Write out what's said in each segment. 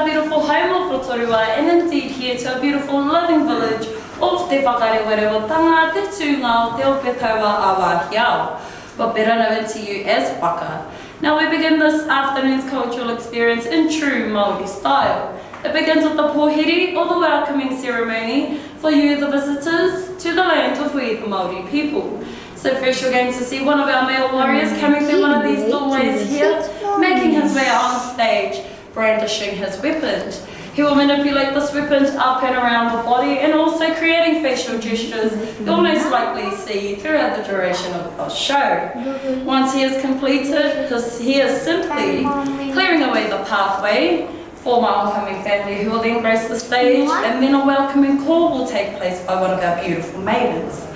our beautiful home of Rotorua, and indeed here to a beautiful living village of Te Whakarewerewatanga, Te Tūngao, Te Opetaua Awahiao, but better known to you as Haka. Now we begin this afternoon's cultural experience in true Maori style. It begins with the pohiri, or the welcoming ceremony, for you the visitors to the land of we the Maori people. So first you're going to see one of our male warriors coming through one of these doorways here, making his way on stage, brandishing his weapon. He will manipulate this weapon up and around the body and also creating facial gestures you'll most likely see throughout the duration of the show. Once he has completed, he is simply clearing away the pathway for my oncoming family, who will then grace the stage, and then a welcoming call will take place by one of our beautiful maidens.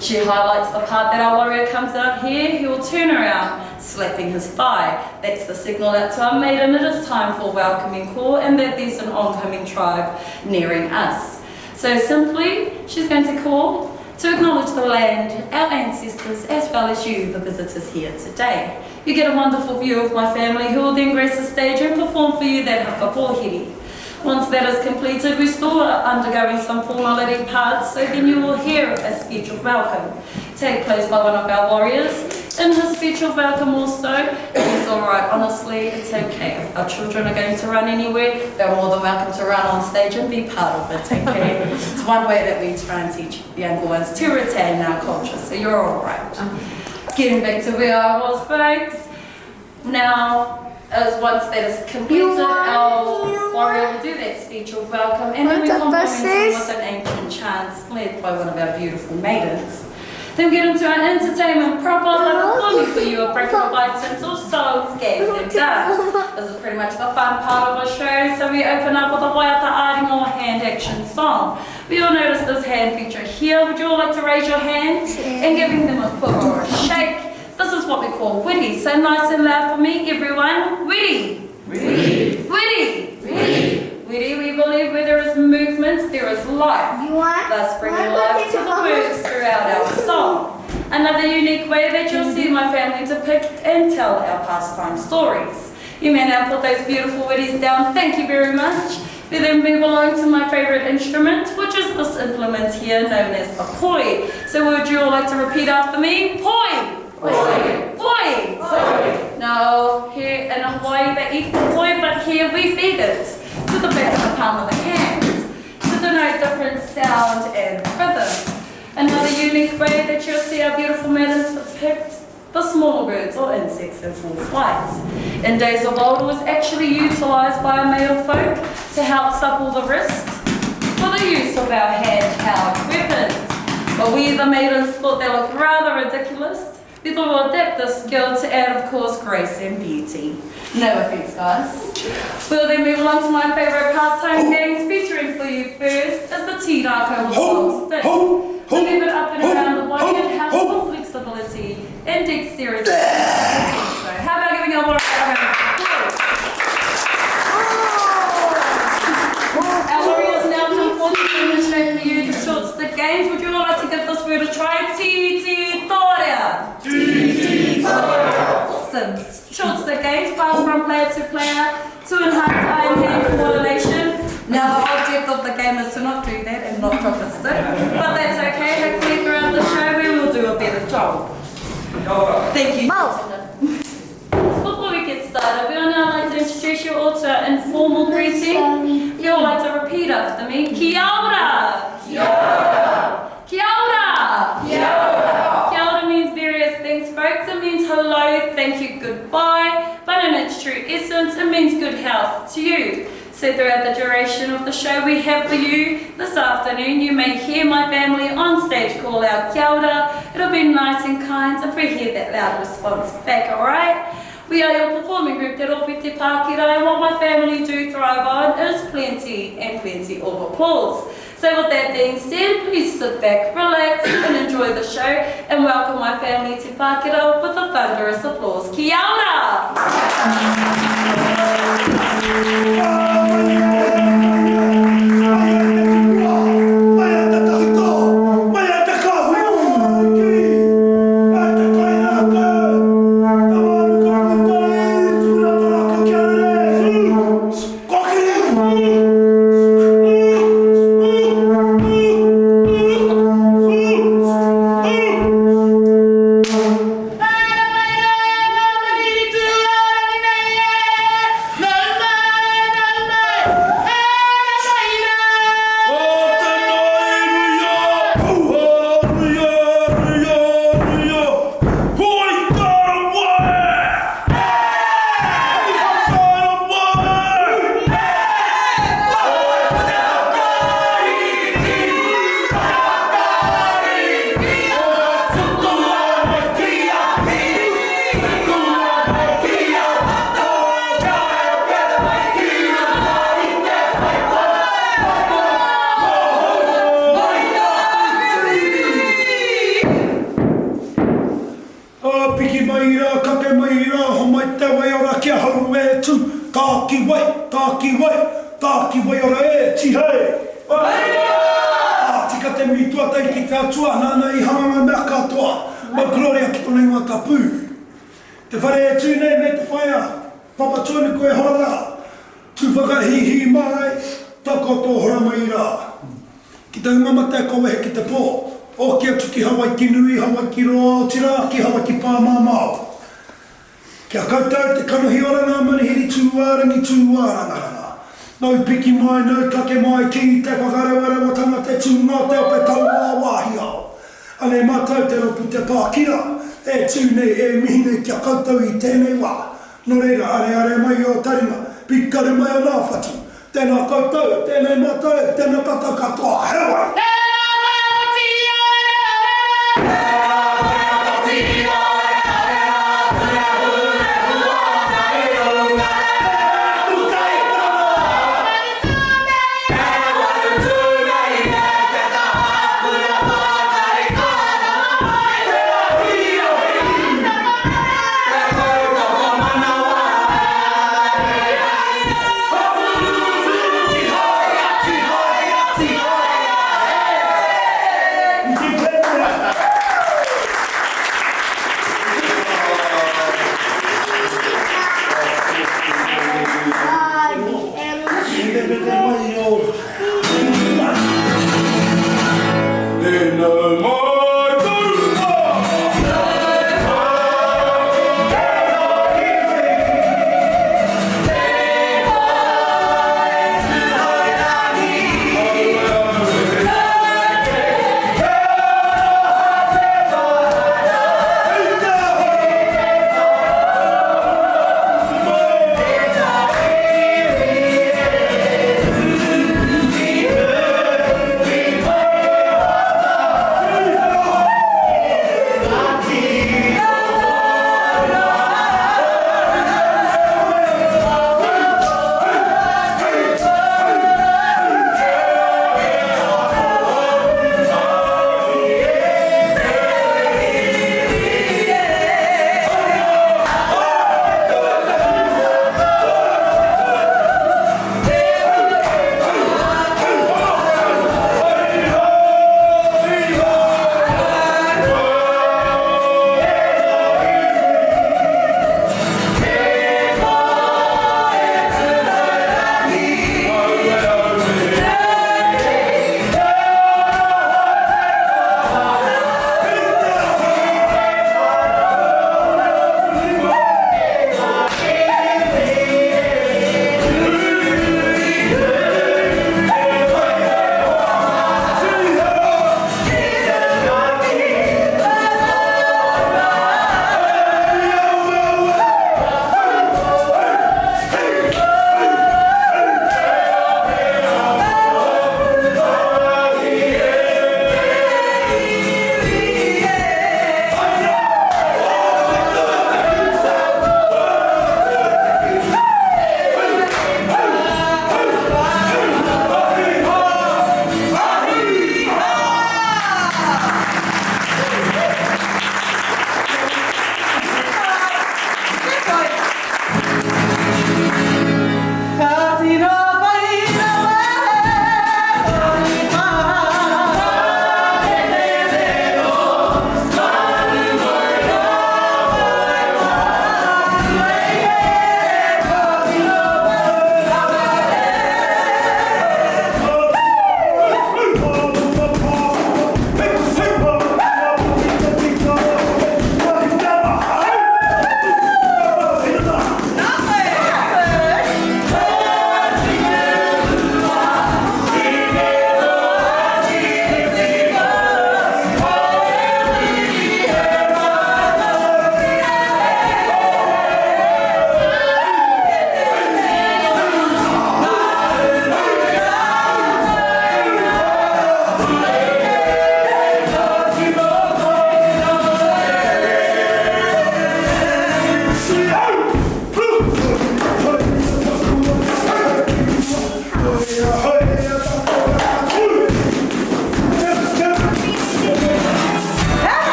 She highlights the part that our warrior comes out here. He will turn around, slapping his thigh. That's the signal out to our maiden it is time for a welcoming call and that there's an oncoming tribe nearing us. So simply, she's going to call to acknowledge the land, our ancestors, as well as you, the visitors here today. You get a wonderful view of my family, who will then grace the stage and perform for you that haka pohiri. Once that is completed, we still are undergoing some formality parts, so then you will hear a speech of welcome take place by one of our warriors. In his speech of welcome also, it's alright, honestly, it's okay. If our children are going to run anywhere, they're more than welcome to run on stage and be part of it, okay? It's one way that we try and teach younger ones to retain our culture, so you're alright. Getting back to where I was, folks. Now, as once that is completed, our warrior will do that speech of welcome, and then we complement him with an ancient chant led by one of our beautiful maidens. Then we get into our entertainment proper level performing for you a breakable items or songs, games and dance. This is pretty much the fun part of our show, so we open up with a waiata aring or hand action song. We all notice this hand feature here. Would you all like to raise your hands and giving them a pull or a shake? This is what we call witty. So nice and loud for me, everyone. Witty. Witty. Witty. Witty. Witty, we believe where there is movement, there is life. Thus bringing life to the words throughout our song. Another unique way that you'll see my family depict and tell our pastime stories. You may now put those beautiful witties down. Thank you very much. We then move along to my favourite instrument, which is this implement here known as the poi. So would you all like to repeat after me? Poi! Poi! Poi! Poi! Now, here in Hawaii they eat the poi, but here we feed it to the back of the palm of the hand to denote different sound and rhythm. Another unique way that you'll see our beautiful maidens depict the smaller birds or insects in full flight. In days of old, it was actually utilised by our male folk to help supple the wrist for the use of our hand-held weapons. But we, the maidens, thought they looked rather ridiculous. We thought we'll adapt this skill to add, of course, grace and beauty. No offense, guys. We'll then move along to my favourite pastime games, featuring for you first is the Tirako with long stick. Move it up and around the body and have full flexibility and dexterity. How about giving our warrior a round of applause? Our warriors now come forward to demonstrate for you the short stick games. Would you all like to give this word a try? Ti torea. Ti torea. Awesome. Short stick games pass from player to player to enhance eye and hand coordination. Now the object of the game is to not do that and not drop a stick, but that's okay. Hopefully throughout the show we will do a better job. Thank you. Before we get started, we would now like to introduce you all to an informal greeting. If you would like to repeat after me, Kia ora! Kia ora! Kia ora! Kia ora! Kia ora means various things, folks. It means hello, thank you, goodbye, but in its true essence, it means good health to you. So throughout the duration of the show we have for you this afternoon, you may hear my family on stage call out kia ora. It'll be nice and kind if we hear that loud response back, alright? We are your performing group, Te Ropi Te Pākira, and what my family do thrive on is plenty and plenty of applause. So with that being said, please sit back, relax and enjoy the show and welcome my family Te Pākira with a thunderous applause. Kia ora! Piki mai rā, kake mai rā, ho mai te wai ora kia hauru e tū. Tāki wai, tāki wai, tāki wai ora e, ti hei. Tika te mitua tei ki te atua, nāna I hamanga mea katoa. Ma gloria ki tonei ngā tapu. Te whare e tū nei me te whaia, papa tōne koe hora. Tu whakahihi mai, takoto hora mai rā. Ki te umamata koe he ki te pō. O kia tuki Hawaii ki nui, Hawaii ki roa, tira ki Hawaii ki pāmāmao. Kia koutou te kanohi oranga, manihiri tūwarangi tūwaranga. Nau piki mai, nau take mai, ki te whakarewarewa tanga te tūnga te ope taua wāhi ao. Ane mātou te ropu te pākira, e tūnei e mihine kia koutou I tēnei wā. No reira, are mai o taringa, pikare mai o nā whatu. Tēnā koutou, tēnei mātou, tēnā tata katoa, hewa!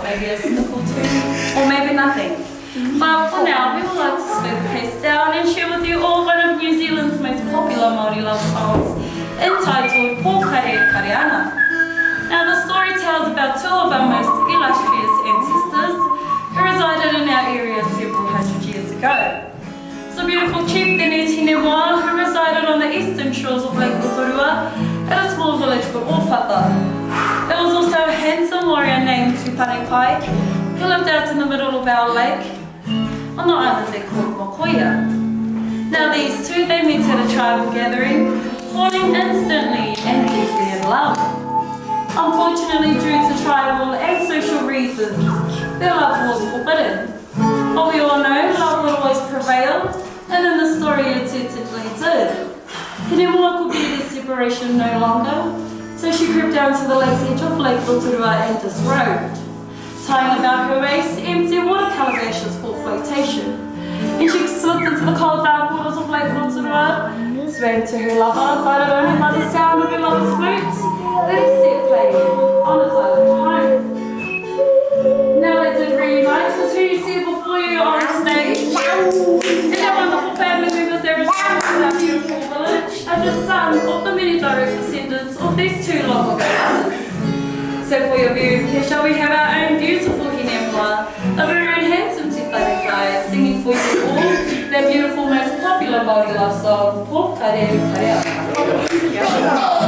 maybe a sniffle too, or maybe nothing. But for now, we would like to slow the pace down and share with you all one of New Zealand's most popular Maori love songs, entitled Pokare Kareana. Now the story tells about two of our most illustrious ancestors who resided in our area several hundred years ago. So beautiful chief Tene Moa, who resided on the eastern shores of Lake Rotorua at a small village called Ōwhata. There was also a handsome warrior named Tūpanekai who lived out in the middle of our lake on the island they called Mokoia. Now these two, they met at a tribal gathering, falling instantly and deeply in love. Unfortunately, due to tribal and social reasons, their love was forbidden. But we all know love will always prevail, and in the story it certainly did. Tene Moa could bear their separation no longer, so she crept down to the lake's edge of Lake Rotorua and disrobed, tying about her waist empty water calabashes for flotation. And she slipped into the cold dark waters of Lake Rotorua, swam to her lover, guided only by the sound of her lover's flute, that he set playing on his island home. Now they did reunite with who you see before you on stage. And our wonderful family members there is in our beautiful village, and the son of the many direct descendants of these two long ago mothers. So for your viewing pleasure, we have our own beautiful Hine Moa, a very own handsome Tūpanekai, singing for you all their beautiful, most popular Māori love song, Pokare Kareana. Go, go.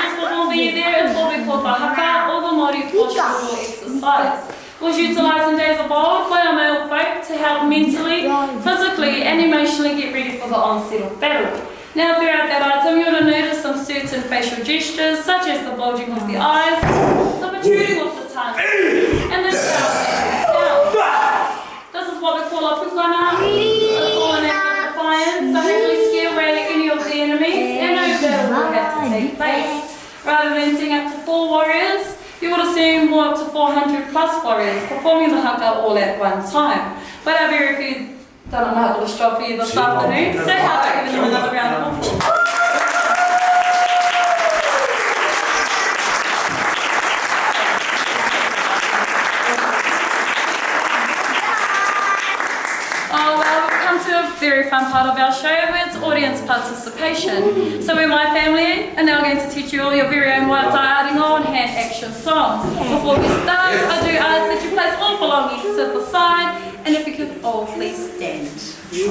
Just what will be there is what we call the Haka, or the Maori postural exercise. Was utilising days of old by our male folk to help mentally, physically and emotionally get ready for the onset of battle. Now throughout that item you'll notice some certain facial gestures such as the bulging of the eyes, the protruding of the tongue, and the shout. This is what we call a pukana. It's all an act of defiance, so hopefully scare away any of the enemies and no battle will have to take place. Rather than seeing up to 4 warriors, you would have seen more up to 400 plus warriors performing the haka all at one time. But our very few done a marvellous job for you this afternoon, so how about giving them another round of applause? Oh well, we've come to a very fun part of our show where it's audience participation. So we, my family, are now going to teach you all your very own waitāringo and hand action song. Before we start, I do ask that you place all belongings to the side, and if you could all please stand. You.